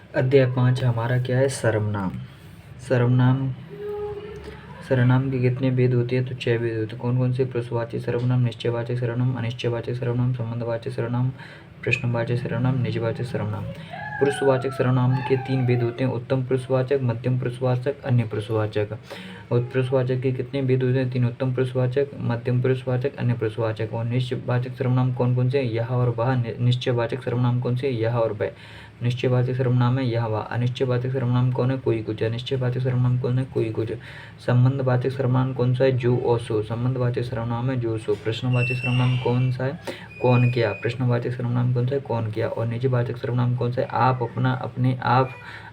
अध्याय 5 हमारा क्या है? सर्वनाम। सर्वनाम सर्वनाम के कितने भेद होते हैं? तो 6 भेद होते हैं। कौन कौन से? पुरुषवाचक सर्वनाम, निश्चयवाचक सर्वनाम, अनिश्चयवाचक सर्वनाम, संबंधवाचक सर्वनाम, प्रश्नवाचक सर्वनाम, निजवाचक सर्वनाम। पुरुषवाचक सर्वनाम के 3 भेद होते हैं: उत्तम पुरुषवाचक, मध्यम पुरुषवाचक, अन्य पुरुषवाचक। और पुरुषवाचक के कितने भेद होते हैं? 3। उत्तम पुरुषवाचक, मध्यम पुरुषवाचक, अन्य पुरुषवाचक। और निश्चयवाचक सर्वनाम कौन कौन से? यह और वह। निश्चयवाचक सर्वनाम कौन से? यह और वह। निश्चयवाचक सर्वनाम है यह वह। अनिश्चयवाचक सर्वनाम कौन है? कोई कुछ। अनिश्चयवाचक सर्वनाम कौन है? कोई कुछ। संबंधवाचक सर्वनाम कौन सा है? जो और सो। संबंधवाचक सर्वनाम है जो सो। प्रश्नवाचक सर्वनाम कौन सा है? कौन क्या। प्रश्नवाचक सर्वनाम कौन सा है? कौन क्या। और निजवाचक सर्वनाम कौन सा है? आप, अपना, अपने,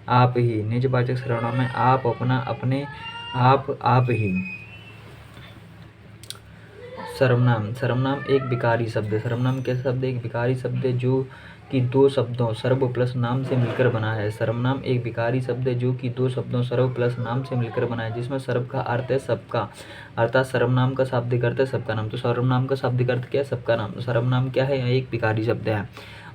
आप ही। निजवाचक सर्वनाम है आप, अपना, अपने, आप ही। सर्वनाम। सर्वनाम एक विकारी शब्द है। सर्वनाम कैसा शब्द है? एक विकारी शब्द है जो कि 2 शब्दों सर्व प्लस नाम से मिलकर बना है। सर्वनाम एक विकारी शब्द है जो कि 2 शब्दों सर्व प्लस नाम से मिलकर बना है, जिसमें सर्व का अर्थ है सबका, अर्थात सर्वनाम का शाब्दिक अर्थ है सबका नाम। तो सर्वनाम का शाब्दिक अर्थ क्या है? सबका नाम। तो सर्वनाम क्या है? एक विकारी शब्द है।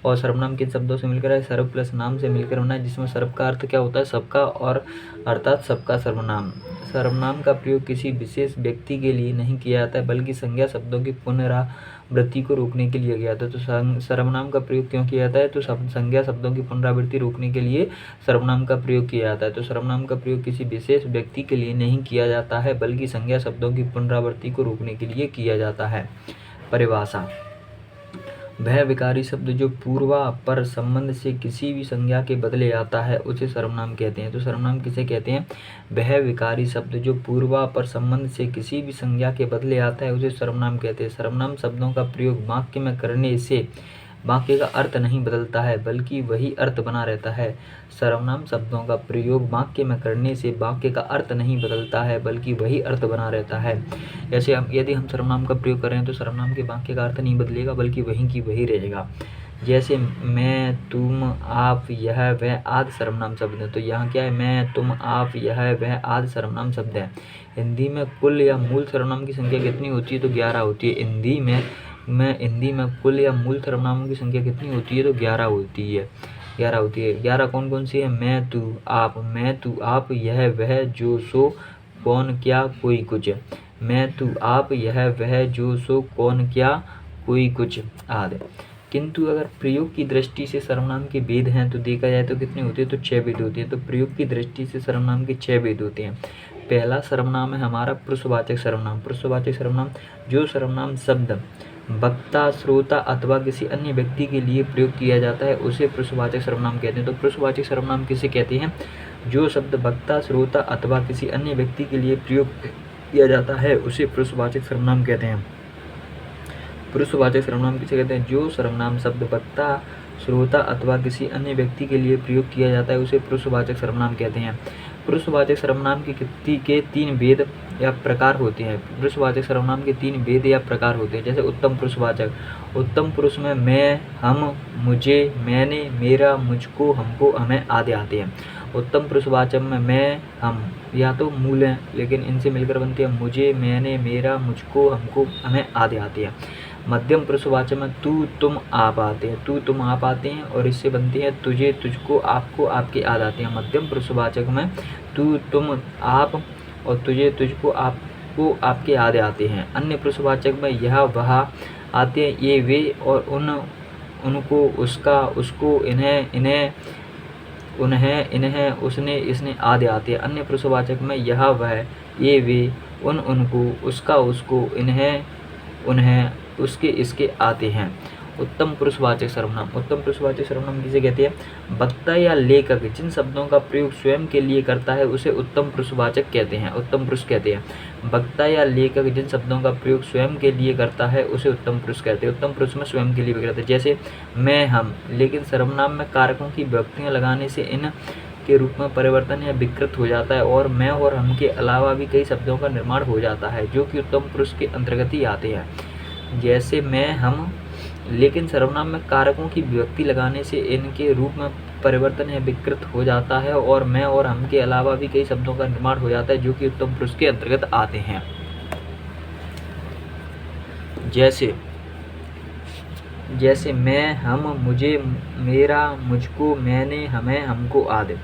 और सर्वनाम किन शब्दों से मिलकर है? सर्व प्लस नाम से मिलकर बना है, जिसमें सर्व का अर्थ क्या होता है? सबका, और अर्थात सबका सर्वनाम। सर्वनाम का प्रयोग किसी विशेष व्यक्ति के लिए नहीं किया जाता है, बल्कि संज्ञा शब्दों की पुनरावृत्ति को रोकने के लिए किया जाता है। तो सर्वनाम का प्रयोग क्यों किया जाता है? तो संज्ञा शब्दों की पुनरावृत्ति रोकने के लिए सर्वनाम का प्रयोग किया जाता है। तो सर्वनाम का प्रयोग किसी विशेष व्यक्ति के लिए नहीं किया जाता है, बल्कि संज्ञा शब्दों की पुनरावृत्ति को रोकने के लिए किया जाता है। परिभाषा। वह विकारी शब्द जो पूर्वापर संबंध से किसी भी संज्ञा के बदले आता है, उसे सर्वनाम कहते हैं। तो सर्वनाम किसे कहते हैं? वह विकारी शब्द जो पूर्वापर संबंध से किसी भी संज्ञा के बदले आता है, उसे सर्वनाम कहते हैं। सर्वनाम शब्दों का प्रयोग वाक्य में करने से वाक्य का अर्थ नहीं बदलता है, बल्कि वही अर्थ बना रहता है। सर्वनाम शब्दों का प्रयोग वाक्य में करने से वाक्य का अर्थ नहीं बदलता है, बल्कि वही अर्थ बना रहता है। जैसे यदि हम सर्वनाम का प्रयोग कर रहे हैं तो सर्वनाम के वाक्य का अर्थ नहीं बदलेगा, बल्कि वही की वही रहेगा। जैसे मैं, तुम, आप, यह, वह आदि सर्वनाम शब्द है। तो यहाँ क्या है? मैं, तुम, आप, यह, वह आदि सर्वनाम शब्द है। हिंदी में कुल या मूल सर्वनाम की संख्या कितनी होती है? तो 11 होती है। हिंदी में कुल या मूल सर्वनामों की संख्या कितनी होती है? तो 11 होती है। 11 होती है। 11 कौन कौन सी है? मैं, तू, आप, यह, वह, जो, सो, कौन, क्या, कोई, कुछ। मैं, तू, आप, यह, वह, जो, सो, कौन, क्या, कोई, कुछ आदि। किंतु अगर प्रयोग की दृष्टि से सर्वनाम के भेद हैं तो देखा जाए तो कितने होते हैं? तो 6 भेद होते हैं। तो प्रयोग की दृष्टि से सर्वनाम के 6 भेद होते हैं। पहला सर्वनाम है हमारा पुरुषवाचक सर्वनाम। पुरुषवाचक सर्वनाम जो सर्वनाम शब्द वक्ता, श्रोता अथवा किसी अन्य व्यक्ति के लिए प्रयोग किया जाता है, उसे पुरुषवाचक सर्वनाम कहते हैं। तो पुरुषवाचक सर्वनाम किसे कहते हैं? जो शब्द वक्ता, श्रोता अथवा किसी अन्य व्यक्ति के लिए प्रयोग किया जाता है, उसे पुरुषवाचक सर्वनाम कहते हैं। पुरुषवाचक सर्वनाम किसे कहते हैं? जो सर्वनाम शब्द वक्ता, श्रोता अथवा किसी अन्य व्यक्ति के लिए प्रयोग किया जाता है, उसे पुरुषवाचक सर्वनाम कहते हैं। पुरुषवाचक सर्वनाम के 3 भेद या प्रकार होते हैं। पुरुषवाचक सर्वनाम के 3 भेद या प्रकार होते हैं। जैसे उत्तम पुरुषवाचक। उत्तम पुरुष में मैं, हम, मुझे, मैंने, मेरा, मुझको, हमको, हमें आदि आते हैं। उत्तम पुरुषवाचक में मैं, हम या तो मूल हैं, लेकिन इनसे मिलकर बनते हैं मुझे, मैंने, मेरा, मुझको, हमको, हमें आदि आते हैं। मध्यम पुरुषवाचक में तू, तुम, आप आते हैं। तू, तुम, आप आते हैं और इससे बनते हैं तुझे, तुझको, आपको, आपके आदि आते हैं। मध्यम पुरुषवाचक में तू, तुम, आप और तुझे, तुझको, आपको, आपके आदि आते हैं। अन्य पुरुषवाचक में यह, वह आते हैं। ये, वे और उनको, उसका, उसको, इन्हें, उन्हें, उसने, इसने आदि आते हैं। अन्य पुरुषवाचक में यह, वह, ये, वे, उनको, उसका, उसको, इन्हें, उन्हें, उसके, इसके आते हैं। उत्तम पुरुषवाचक सर्वनाम। उत्तम पुरुषवाचक सर्वनाम किसे कहते हैं? वक्ता या लेखक जिन शब्दों का प्रयोग स्वयं के लिए करता है, उसे उत्तम पुरुषवाचक कहते हैं, उत्तम पुरुष कहते हैं। वक्ता या लेखक जिन शब्दों का प्रयोग स्वयं के लिए करता है, उसे उत्तम पुरुष कहते हैं। उत्तम पुरुष में स्वयं के लिए भी करते हैं। जैसे मैं, हम। लेकिन सर्वनाम में कारकों की विभक्तियाँ लगाने से इन के रूप में परिवर्तन या विकृत हो जाता है, और मैं और हम के अलावा भी कई शब्दों का निर्माण हो जाता है, जो कि उत्तम पुरुष के अंतर्गत ही आते हैं। जैसे मैं, हम। लेकिन सर्वनाम में कारकों की विभक्ति लगाने से इनके रूप में परिवर्तन या विकृत हो जाता है, और मैं और हम के अलावा भी कई शब्दों का निर्माण हो जाता है, जो कि उत्तम पुरुष के अंतर्गत आते हैं। जैसे मैं, हम, मुझे, मेरा, मुझको, मैंने, हमें, हमको आदि।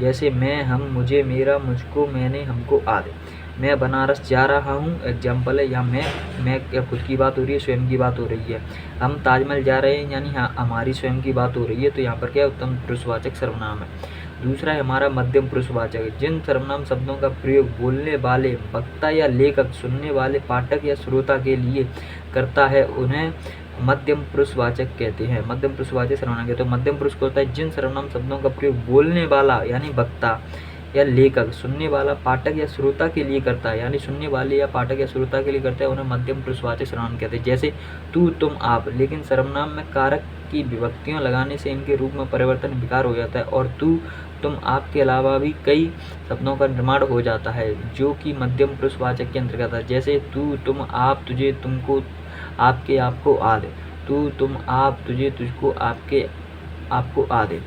जैसे मैं, हम, मुझे, मेरा, मुझको, मैंने, हमको आदि। मैं बनारस जा रहा हूँ एग्जाम्पल है, यहाँ मैं या खुद की बात हो रही है, स्वयं की बात हो रही है। हम ताजमहल जा रहे हैं यानी हमारी स्वयं की बात हो रही है, तो यहाँ पर क्या उत्तम पुरुषवाचक सर्वनाम है। दूसरा है हमारा मध्यम पुरुषवाचक, जिन सर्वनाम शब्दों का प्रयोग बोलने वाले वक्ता या लेखक सुनने वाले पाठक या श्रोता के लिए करता है उन्हें मध्यम पुरुषवाचक कहते हैं। मध्यम पुरुषवाचक सर्वनाम कहते हैं। मध्यम पुरुष को होता है जिन सर्वनाम शब्दों का प्रयोग बोलने वाला यानी वक्ता या लेखक सुनने वाला पाठक या श्रोता के लिए करता है, यानी सुनने वाले या पाठक या श्रोता के लिए करता है, उन्हें मध्यम पुरुषवाचक सर्वनाम कहते हैं। जैसे तू, तुम, आप। लेकिन सर्वनाम में कारक की विभक्तियों लगाने से इनके रूप में परिवर्तन विकार हो जाता है और तू, तुम, आप के अलावा भी कई शब्दों का निर्माण हो जाता है जो कि मध्यम पुरुषवाचक के अंतर्गत है। जैसे तू, तुम, आप, तुझे, तुमको, आपके, आपको आदि। तू, तुम, आप, तुझे, तुझको, आपके, आपको आदि।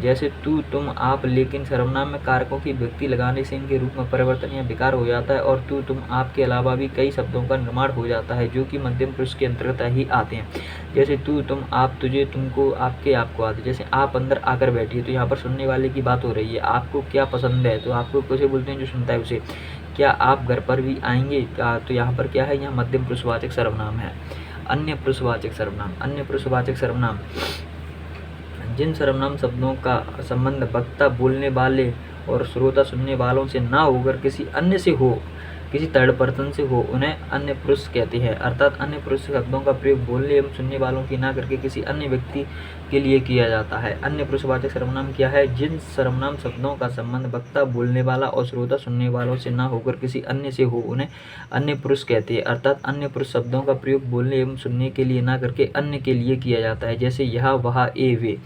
जैसे तू, तुम, आप। लेकिन सर्वनाम में कारकों की विभक्ति लगाने से इनके रूप में परिवर्तन या विकार हो जाता है और तू, तुम, आप के अलावा भी कई शब्दों का निर्माण हो जाता है जो कि मध्यम पुरुष के अंतर्गत ही आते हैं। जैसे तू, तुम, आप, तुझे, तुमको, आपके, आपको आदि। जैसे आप अंदर आकर बैठिए, तो यहाँ पर सुनने वाले की बात हो रही है। आपको क्या पसंद है, तो आपको कैसे बोलते हैं जो सुनता है उसे। क्या आप घर पर भी आएंगे, तो यहाँ पर क्या है, यहाँ मध्यम पुरुषवाचक सर्वनाम है। अन्य पुरुषवाचक सर्वनाम। अन्य पुरुषवाचक सर्वनाम जिन सर्वनाम शब्दों का संबंध वक्ता बोलने वाले और श्रोता सुनने वालों से ना होकर किसी अन्य से हो, किसी थर्ड पर्सन से हो, उन्हें अन्य पुरुष कहते हैं। अर्थात अन्य पुरुष शब्दों का प्रयोग बोलने एवं सुनने वालों की ना करके किसी अन्य व्यक्ति के लिए किया जाता है। अन्य पुरुषवाचक सर्वनाम क्या है, जिन सर्वनाम शब्दों का संबंध वक्ता बोलने वाला और श्रोता सुनने वालों से ना होकर किसी अन्य से हो, उन्हें अन्य पुरुष कहते हैं। अर्थात अन्य पुरुष शब्दों का प्रयोग बोलने एवं सुनने के लिए ना करके अन्य के लिए किया जाता है। जैसे यह, वह, ए, वे।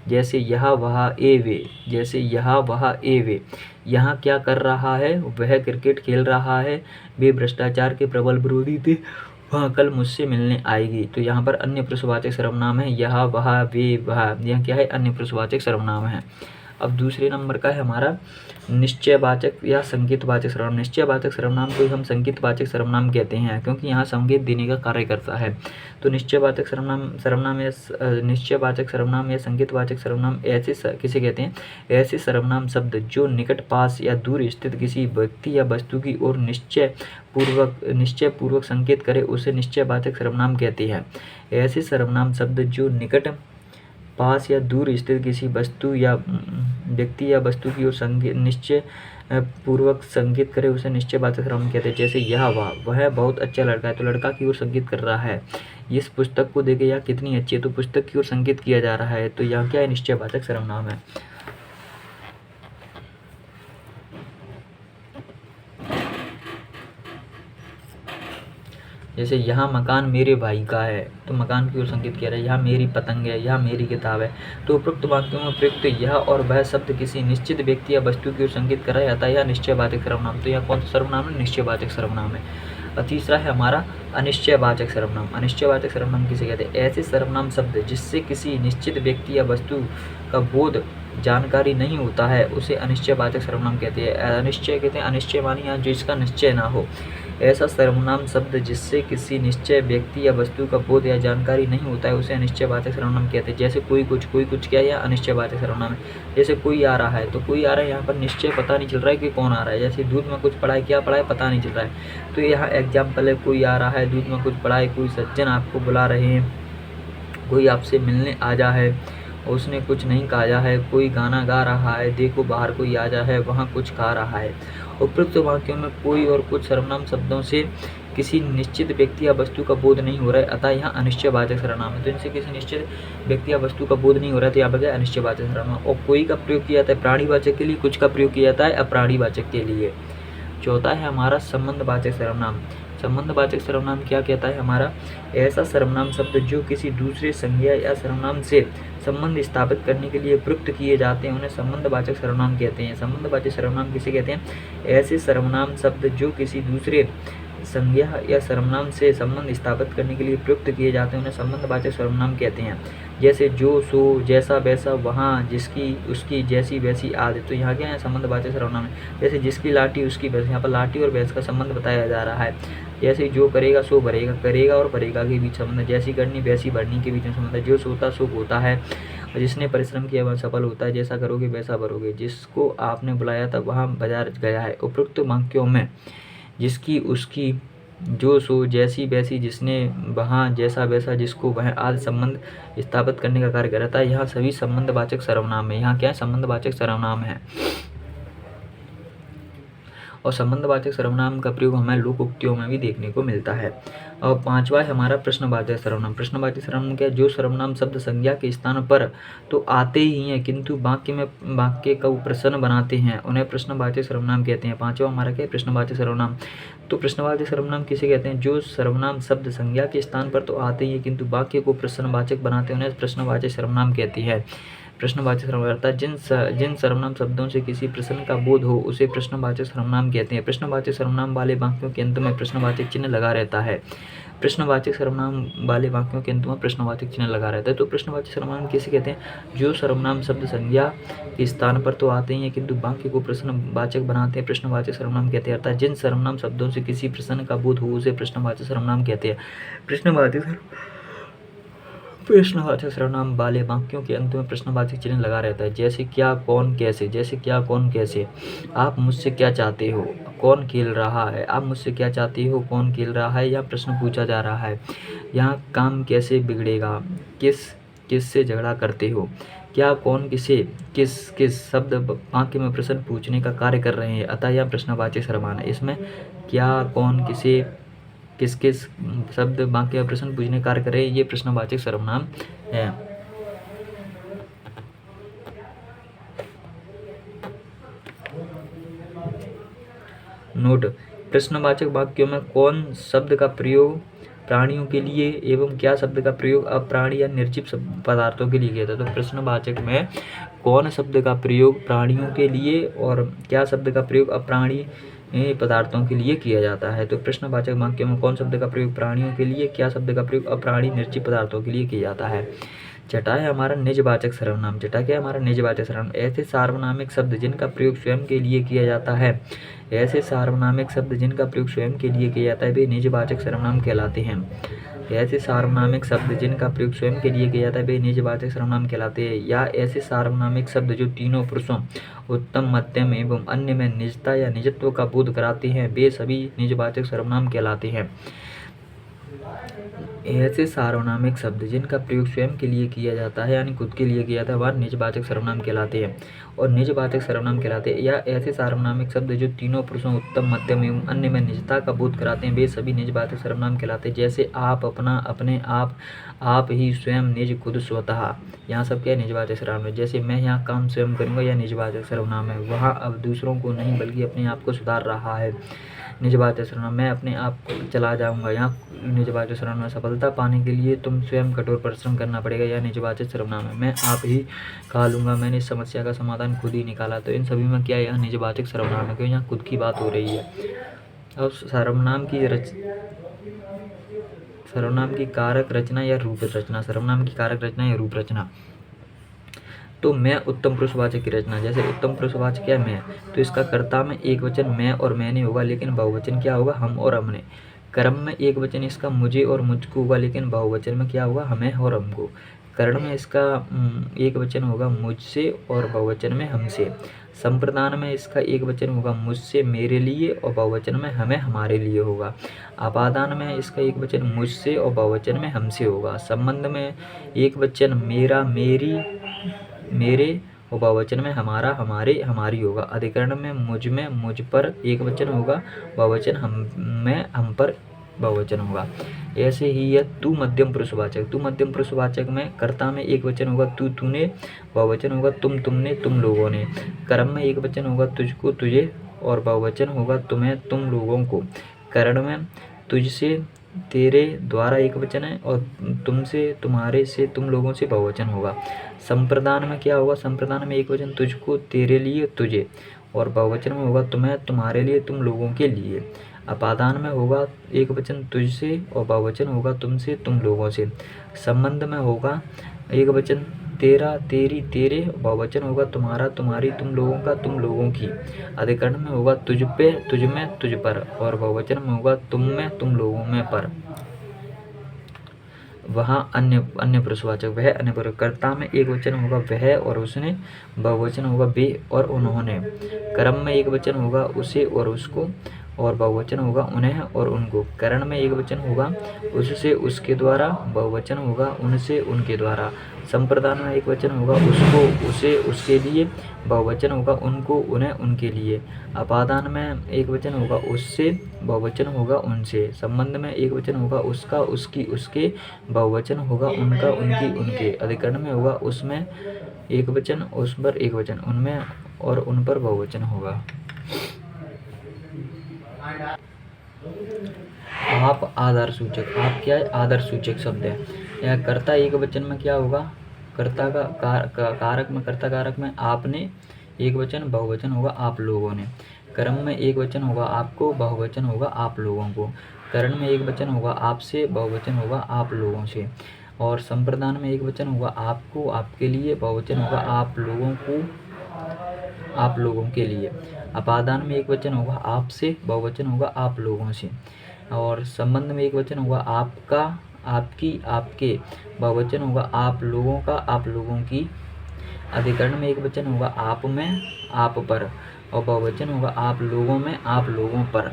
जैसे यह, वह, ए, वे। जैसे यह, वह, ए, वे। यहाँ क्या कर रहा है, वह क्रिकेट खेल रहा है। वे भ्रष्टाचार के प्रबल विरोधी थे, वह कल मुझसे मिलने आएगी। तो यहाँ पर अन्य पुरुषवाचक सर्वनाम है यह, वह, वे, वह। यह क्या है, अन्य पुरुषवाचक सर्वनाम है। अब दूसरे नंबर का है हमारा निश्चयवाचक या संकेतवाचक सर्वनाम। निश्चयवाचक सर्वनाम को हम संकेतवाचक सर्वनाम कहते हैं क्योंकि यहाँ संकेत देने का कार्य करता है। तो निश्चयवाचक निश्चयवाचक सर्वनाम या संकेतवाचक सर्वनाम ऐसे किसे कहते हैं, ऐसे सर्वनाम शब्द जो निकट, पास या दूर स्थित किसी व्यक्ति या वस्तु की ओर निश्चय पूर्वक संकेत करे उसे निश्चयवाचक सर्वनाम कहते हैं। ऐसे सर्वनाम शब्द जो निकट, पास या दूर स्थित किसी वस्तु या व्यक्ति या वस्तु की ओर निश्चय पूर्वक संकेत करे उसे निश्चयवाचक सर्वनाम कहते हैं। जैसे यह, वह बहुत अच्छा लड़का है, तो लड़का की ओर संकेत कर रहा है। इस पुस्तक को देखे यह कितनी अच्छी है, तो पुस्तक की ओर संकेत किया जा रहा है, तो यह क्या है, निश्चयवाचक सर्वनाम है। जैसे यहाँ मकान मेरे भाई का है, तो मकान की ओर संकेत किया रहा है। यहाँ मेरी पतंग है, यहाँ मेरी किताब है। तो उपरोक्त वाक्यों में प्रयुक्त यह और वह शब्द किसी निश्चित व्यक्ति या वस्तु की ओर संकेत करा जाता है या निश्चयवाचक सर्वनाम। तो यह कौन सा सर्वनाम है, निश्चयवाचक सर्वनाम है। और तीसरा है हमारा अनिश्चयवाचक सर्वनाम। अनिश्चयवाचक सर्वनाम किसे कहते हैं, ऐसे सर्वनाम शब्द जिससे किसी निश्चित व्यक्ति या वस्तु का बोध जानकारी नहीं होता है उसे अनिश्चयवाचक सर्वनाम कहते हैं। अनिश्चय कहते हैं, अनिश्चय मानी जो इसका निश्चय ना हो। ऐसा सर्वनाम शब्द जिससे किसी निश्चय व्यक्ति या वस्तु का बोध या जानकारी नहीं होता है उसे अनिश्चयवाचक सर्वनाम कहते हैं। जैसे कोई कुछ क्या है, या अनिश्चयवाचक सर्वनाम है। जैसे कोई आ रहा है, तो कोई आ रहा है, यहाँ पर निश्चय पता नहीं चल रहा है कि कौन आ रहा है। जैसे दूध में कुछ पड़ा है, क्या पड़ा है पता नहीं चल रहा है। तो यहाँ एग्जाम्पल है, कोई आ रहा है, दूध में कुछ पड़ा है, कोई सज्जन आपको बुला रहे हैं, कोई आपसे मिलने आ जा है, उसने कुछ नहीं कहा है, कोई गाना गा रहा है, देखो बाहर कोई आ जा है, वहाँ कुछ खा रहा है। उपरोक्त वाक्यों में कोई और कुछ सर्वनाम शब्दों से किसी निश्चित व्यक्ति या वस्तु का बोध नहीं हो रहा है, अतः यहाँ अनिश्चयवाचक सर्वनाम है। तो इनसे किसी निश्चित व्यक्ति या वस्तु का बोध नहीं हो रहा है, तो यहाँ पर अनिश्चयवाचक सर्वनाम। और कोई का प्रयोग किया जाता है प्राणीवाचक के लिए, कुछ का प्रयोग किया जाता है अप्राणीवाचक के लिए। चौथा है हमारा संबंधवाचक सर्वनाम। संबंधवाचक सर्वनाम क्या कहता है हमारा, ऐसा सर्वनाम शब्द जो किसी दूसरे संज्ञा या सर्वनाम से संबंध स्थापित करने के लिए प्रयुक्त किए जाते हैं उन्हें संबंधवाचक सर्वनाम कहते हैं। संबंधवाचक सर्वनाम किसे कहते हैं, ऐसे सर्वनाम शब्द जो किसी दूसरे संज्ञा या सर्वनाम से संबंध स्थापित करने के लिए प्रयुक्त किए जाते हैं उन्हें संबंधवाचक सर्वनाम कहते हैं। जैसे जो सो जैसा वैसा वहाँ जिसकी उसकी जैसी वैसी आदि। तो यहाँ क्या है, संबंधवाचक सर्वनाम है। जैसे जिसकी लाठी उसकी भैंस, यहाँ पर लाठी और भैंस का संबंध बताया जा रहा है। जैसे जो करेगा सो भरेगा, करेगा और भरेगा के बीच संबंध है। जैसी करनी वैसी भरनी के बीच में संबंध है। जो सोता सो होता है, और जिसने परिश्रम किया वह सफल होता है। जैसा करोगे वैसा भरोगे। जिसको आपने बुलाया था वहाँ बाजार गया है। उपरोक्त वाक्यों में जिसकी उसकी जो सो जैसी वैसी जिसने वहाँ जैसा वैसा जिसको वह आदि संबंध स्थापित करने का कार्य करता है। यहाँ सभी संबंधवाचक सर्वनाम है। यहाँ क्या है, संबंधवाचक सर्वनाम है। और संबंधवाचक सर्वनाम का प्रयोग हमें लोकोक्तियों में भी देखने को मिलता है। और पांचवा है हमारा प्रश्नवाचक सर्वनाम। प्रश्नवाचक सर्वनाम क्या है, जो सर्वनाम शब्द संज्ञा के स्थान पर तो आते ही हैं किंतु वाक्य का प्रश्न बनाते हैं, उन्हें प्रश्नवाचक सर्वनाम कहते हैं। पांचवा हमारा क्या है, प्रश्नवाचक सर्वनाम। तो प्रश्नवाचक सर्वनाम किसे कहते हैं, जो सर्वनाम शब्द संज्ञा के स्थान पर तो आते ही हैं किंतु वाक्य को प्रश्नवाचक बनाते हैं, उन्हें प्रश्नवाचक सर्वनाम कहती है। प्रश्नवाचक सर्वनाम अर्थात जिन सर्वनाम शब्दों से किसी प्रश्न का बोध हो उसे प्रश्नवाचक सर्वनाम कहते हैं। प्रश्नवाचक सर्वनाम वाले वाक्यों के अंत में प्रश्नवाचक चिन्ह लगा रहता है। प्रश्नवाचक सर्वनाम वाले वाक्यों के अंत में प्रश्नवाचक चिन्ह लगा रहता है। तो प्रश्नवाचक सर्वनाम किसे कहते हैं, जो सर्वनाम शब्द संज्ञा के स्थान पर तो आते ही हैं किंतु वाक्य को प्रश्नवाचक बनाते हैं, प्रश्नवाचक सर्वनाम कहते हैं। अर्थात जिन सर्वनाम शब्दों से किसी प्रश्न का बोध हो उसे प्रश्नवाचक सर्वनाम कहते हैं। प्रश्नवाचक सर्वनाम वाले वाक्यों के अंत में प्रश्नवाचक चिन्ह लगा रहता है। जैसे क्या कौन कैसे, जैसे क्या कौन कैसे। आप मुझसे क्या चाहते हो, कौन खेल रहा है। आप मुझसे क्या चाहते हो, कौन खेल रहा है, या प्रश्न पूछा जा रहा है। यहाँ काम कैसे बिगड़ेगा, किस से झगड़ा करते हो। क्या कौन किसे, किस शब्द वाक्य में प्रश्न पूछने का कार्य कर रहे हैं, अतः यह प्रश्नवाचक सर्वनाम है। इसमें क्या कौन किसे किस किस शब्द वाक्य में प्रश्न पूछने कार्य कर रहे हैं, ये प्रश्नवाचक सर्वनाम है। नोट, प्रश्नवाचक वाक्यों में कौन शब्द का प्रयोग प्राणियों के लिए एवं क्या शब्द का प्रयोग अप्राणी या निर्जीव पदार्थों के लिए किया था। तो प्रश्नवाचक में कौन शब्द का प्रयोग प्राणियों के लिए और क्या शब्द का प्रयोग अप्राणी पदार्थों के लिए किया जाता है। तो प्रश्नवाचक वाक्यों में कौन शब्द का प्रयोग प्राणियों के लिए, क्या शब्द का प्रयोग अप्राणी निर्जीव पदार्थों के लिए किया जाता है। छठा है हमारा निजवाचक सर्वनाम। छठा क्या है हमारा, निजवाचक सर्वनाम। ऐसे सार्वनामिक शब्द जिनका प्रयोग स्वयं के लिए किया जाता है, ऐसे सार्वनामिक शब्द जिनका प्रयोग स्वयं के लिए किया जाता है वे निजवाचक सर्वनाम कहलाते हैं। ऐसे सार्वनामिक शब्द जिनका प्रयोग स्वयं के लिए किया जाता है वे निजवाचक सर्वनाम कहलाते हैं। या ऐसे सार्वनामिक शब्द जो तीनों पुरुषों उत्तम, मध्यम एवं अन्य में निजता या निजत्व का बोध कराते हैं वे सभी निजवाचक सर्वनाम कहलाते हैं। ऐसे सार्वनामिक शब्द जिनका प्रयोग स्वयं के लिए किया जाता है यानी खुद के लिए किया जाता है वह निजवाचक सर्वनाम कहलाते हैं और निजवाचक सर्वनाम कहलाते हैं। या ऐसे सार्वनामिक शब्द जो तीनों पुरुषों उत्तम, मध्यम एवं अन्य में निजता का बोध कराते हैं वे सभी निजवाचक सर्वनाम कहलाते हैं। जैसे आप, अपना, अपने, आप ही, स्वयं, निज, खुद, स्वतः, यहाँ सब क्या है निजवाचक सर्वनाम है। जैसे मैं यहाँ काम स्वयं करूँगा यह निजवाचक सर्वनाम है। वहाँ अब दूसरों को नहीं बल्कि अपने आप को सुधार रहा है, निजवाचक सर्वनाम। मैं अपने आप चला जाऊंगा, यहाँ निजवाचक सर्वनाम। सफलता पाने के लिए तुम स्वयं कठोर परिश्रम करना पड़ेगा, यह निजवाचक सर्वनाम है। मैं आप ही खा लूँगा, मैंने इस समस्या का समाधान खुद ही निकाला। तो इन सभी में क्या है, यह निजवाचक सर्वनाम है क्योंकि यहाँ खुद की बात हो रही है। अब सर्वनाम की कारक रचना या रूप रचना। सर्वनाम की कारक रचना या रूप रचना। तो मैं उत्तम पुरुषवाचक की रचना। जैसे उत्तम पुरुषवाचक क्या, मैं, तो इसका कर्ता में एक वचन मैं और मैंने होगा लेकिन बहुवचन क्या होगा, हम और हमने। कर्म में एक वचन इसका मुझे और मुझको होगा लेकिन बहुवचन में क्या होगा, हमें और हमको। कर्ण में इसका एक वचन होगा मुझसे और बहुवचन में हमसे। संप्रदान में इसका एक वचन होगा मुझसे, मेरे लिए और बहुवचन में हमें, हमारे लिए होगा। अपादान में इसका एक वचन मुझसे और बहुवचन में हमसे होगा। संबंध में एक वचन मेरा, मेरी, मेरे और बहुवचन में हमारा, हमारे, हमारी होगा। अधिकरण में मुझ पर एक वचन होगा, बहुवचन हम पर बहुवचन होगा। ऐसे ही यह तू मध्यम पुरुषवाचक। तू मध्यम पुरुषवाचक में कर्ता में एक वचन होगा तू, तूने, बहुवचन होगा तुम, तुमने, तुम लोगों ने। कर्म में एक वचन होगा तुझको, तुझे और बहुवचन होगा तुम्हें, तुम लोगों को। करण में तुझसे, तेरे, द्वारा एक वचन है और तुमसे, तुम्हारे, से, तुम लोगों से बहुवचन होगा। संप्रदान में क्या होगा, संप्रदान में एक वचन तुझको, तेरे लिए, तुझे और बहुवचन में होगा तुम्हें, तुम्हारे लिए, तुम लोगों के लिए। अपादान में होगा एक वचन तुझसे और बहुवचन होगा तुमसे, तुम लोगों से। संबंध में होगा एक वचन तेरा, तेरी, तेरे। बहुवचन होगा तुम्हारा, तुम्हारी, तुम लोगों का, तुम लोगों की। अधिकरण में होगा तुझ पे, तुझ में, तुझ पर। और बहुवचन में होगा तुम में, तुम लोगों में, पर। वहाँ अन्य अन्य पुरुषवाचक, वह अन्य पुरुष। कर्ता में एक वचन होगा वह और उसने, बहुवचन होगा वे और उन्होंने। कर्म में एक वचन होगा उसे और उसको, और बहुवचन होगा उन्हें और उनको। करण में एक वचन होगा उससे, उसके द्वारा, बहुवचन होगा उनसे, उनके द्वारा। संप्रदान में एक वचन होगा उसको, उसे, उसके लिए, बहुवचन होगा उनको, उन्हें, उनके लिए। अपादान में एक वचन होगा उससे, बहुवचन होगा उनसे। संबंध में एक वचन होगा उसका, उसकी, उसके, बहुवचन होगा उनका, उनकी, उनके। अधिकरण में होगा उसमें एक वचन, उस पर एक वचन, उनमें और उन पर बहुवचन होगा। आप आधार सूचक, आप क्या है? आधार सूचक शब्द है। यह कर्ता एक वचन में क्या होगा? कर्ता का कारक में, कर्ता कारक में आपने एक वचन, बहुवचन होगा आप लोगों ने। कर्म में एक वचन होगा आपको, बहुवचन होगा आप लोगों को। करण में एक वचन होगा आपसे, बहुवचन होगा आप लोगों से। और संप्रदान में एक वचन होगा आपको, आपके लिए, बहुवचन होगा आप लोगों को, आप लोगों के लिए। अपादान में एक वचन होगा आपसे, बहुवचन होगा आप लोगों से। और संबंध में एक वचन होगा आपका, आपकी, आपके, बहुवचन होगा आप लोगों का, आप लोगों की। अधिकरण में एक वचन होगा आप में, आप पर, और बहुवचन होगा आप लोगों में, आप लोगों पर।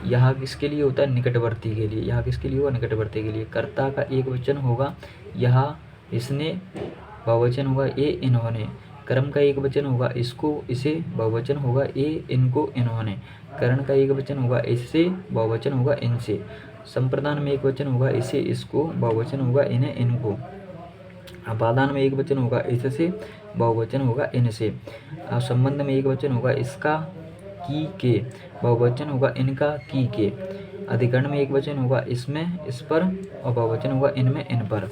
यह किसके लिए होता है? निकटवर्ती के लिए। यह किसके लिए होगा? निकटवर्ती के लिए। कर्ता का एक वचन होगा यह, इसने, बहुवचन होगा ये, इन्होंने। कर्म का एक वचन होगा इसको, इसे, बहुवचन होगा ये, इनको, इन्होंने। करण का एक वचन होगा इससे, बहुवचन होगा इनसे। संप्रदान में एक वचन होगा इसे, इसको, बहुवचन होगा इन्हें, इनको। अपादान में एक वचन होगा इससे, बहुवचन होगा इनसे। संबंध में एक वचन होगा इसका, की, के, बहुवचन होगा इनका, की, के। अधिकरण में एक वचन होगा इसमें, इस पर, और बहुवचन होगा इनमें, इन पर।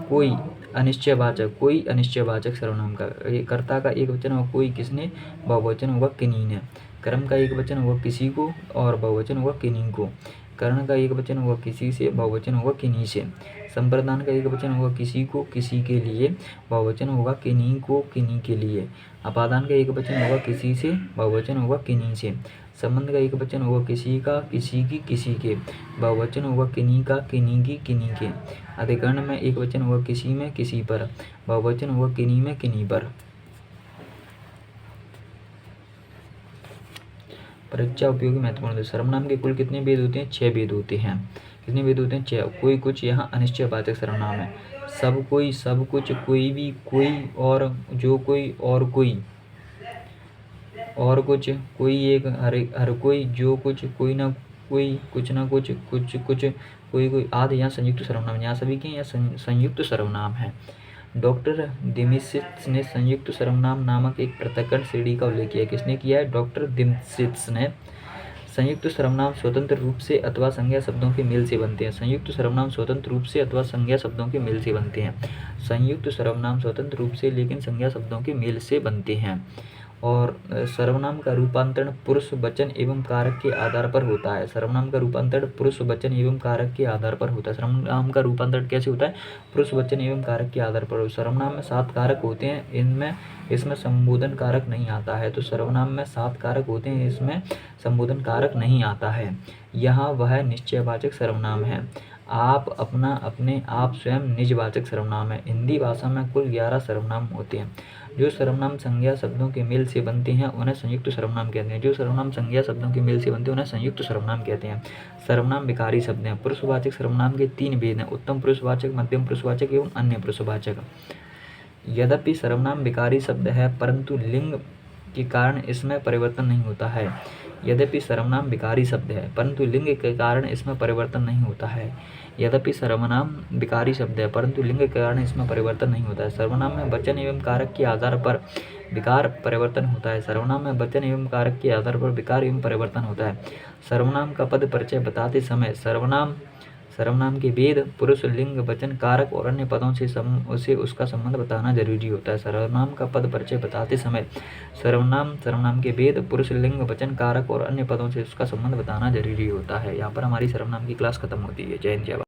कोई अनिश्चयवाचक, कोई अनिश्चयवाचक सर्वनाम का कर्ता का एक वचन होगा कोई, किसने, बहुवचन होगा किन्हीं ने। कर्म का एक वचन होगा किसी को, और बहुवचन होगा किन्हीं को। करण का एक वचन होगा किसी से, बहुवचन होगा किन्हीं से। संप्रदान का एक वचन होगा किसी को, किसी के लिए, बहुवचन होगा किन्हीं को, किन्हीं के लिए। अपादान का एक वचन होगा किसी से, बहुवचन होगा किन्हीं से। संबंध का एक वचन होगा किसी का, किसी की, किसी के, बहुवचन होगा किन्हीं का, किन्हीं की, किन्हीं के। अधिकरण में एक वचन होगा किसी में, किसी पर, बहुवचन होगा किन्हीं में, किन्हीं पर। परीक्षा उपयोगी महत्वपूर्ण। सर्वनाम के कुल कितने भेद होते हैं? 6 भेद होते हैं। कितने भेद होते हैं? 6। कोई, कुछ, यहाँ अनिश्चयवाचक सर्वनाम है। सब, कोई, सब कुछ, कोई भी, कोई, और, जो कोई, और कोई, और कुछ, कोई एक, हर कोई, जो कुछ, कोई ना कोई, कुछ ना कुछ, कुछ कुछ, कोई आदि यहाँ संयुक्त सर्वनाम। यहाँ सभी के यहाँ संयुक्त सर्वनाम है। डॉक्टर दिमित्सिट्स ने संयुक्त सर्वनाम नामक एक पृथक्करण श्रेणी का उल्लेख किया। किसने किया है? डॉक्टर दिमित्सिट्स ने। संयुक्त सर्वनाम स्वतंत्र रूप से अथवा संज्ञा शब्दों के मेल से बनते हैं। संयुक्त सर्वनाम स्वतंत्र रूप से अथवा संज्ञा शब्दों के मेल से बनते हैं। संयुक्त सर्वनाम स्वतंत्र रूप से लेकिन संज्ञा शब्दों के मेल से बनते हैं। और सर्वनाम का रूपांतरण पुरुष, वचन एवं कारक के आधार पर होता है। सर्वनाम का रूपांतरण पुरुष, वचन एवं कारक के आधार पर होता है। सर्वनाम का रूपांतरण कैसे होता है? पुरुष, वचन एवं कारक के आधार पर। सर्वनाम में 7 कारक होते हैं, इसमें संबोधन कारक नहीं आता है। तो सर्वनाम में 7 कारक होते हैं, इसमें संबोधन कारक नहीं आता है। यहाँ वह निश्चयवाचक सर्वनाम है। आप, अपना, अपने, आप, स्वयं निजवाचक सर्वनाम है। हिंदी भाषा में कुल 11 सर्वनाम होते हैं। जो सर्वनाम संज्ञा शब्दों के मेल से बनते हैं उन्हें संयुक्त सर्वनाम कहते हैं। जो सर्वनाम संज्ञा शब्दों के मेल से बनते हैं उन्हें संयुक्त सर्वनाम कहते हैं। सर्वनाम विकारी शब्द हैं। पुरुषवाचक सर्वनाम के 3 भेद हैं: उत्तम पुरुषवाचक, मध्यम पुरुषवाचक एवं अन्य पुरुषवाचक। यद्यपि सर्वनाम विकारी शब्द है परंतु लिंग के कारण इसमें परिवर्तन नहीं होता है। यद्यपि सर्वनाम विकारी शब्द है परंतु लिंग के कारण इसमें परिवर्तन नहीं होता है। यद्यपि सर्वनाम विकारी शब्द है परंतु लिंग के कारण इसमें परिवर्तन नहीं होता है। सर्वनाम में वचन एवं कारक के आधार पर विकार परिवर्तन होता है। सर्वनाम में वचन एवं कारक के आधार पर विकार एवं परिवर्तन होता है। सर्वनाम का पद परिचय बताते समय सर्वनाम के भेद, पुरुष, लिंग, वचन, कारक और अन्य पदों से उसका संबंध बताना जरूरी होता है। सर्वनाम का पद परिचय बताते समय सर्वनाम के भेद, पुरुष, लिंग, वचन, कारक और अन्य पदों से उसका संबंध बताना जरूरी होता है। यहाँ पर हमारी सर्वनाम की क्लास खत्म होती है। जय हिंद, जय भारत।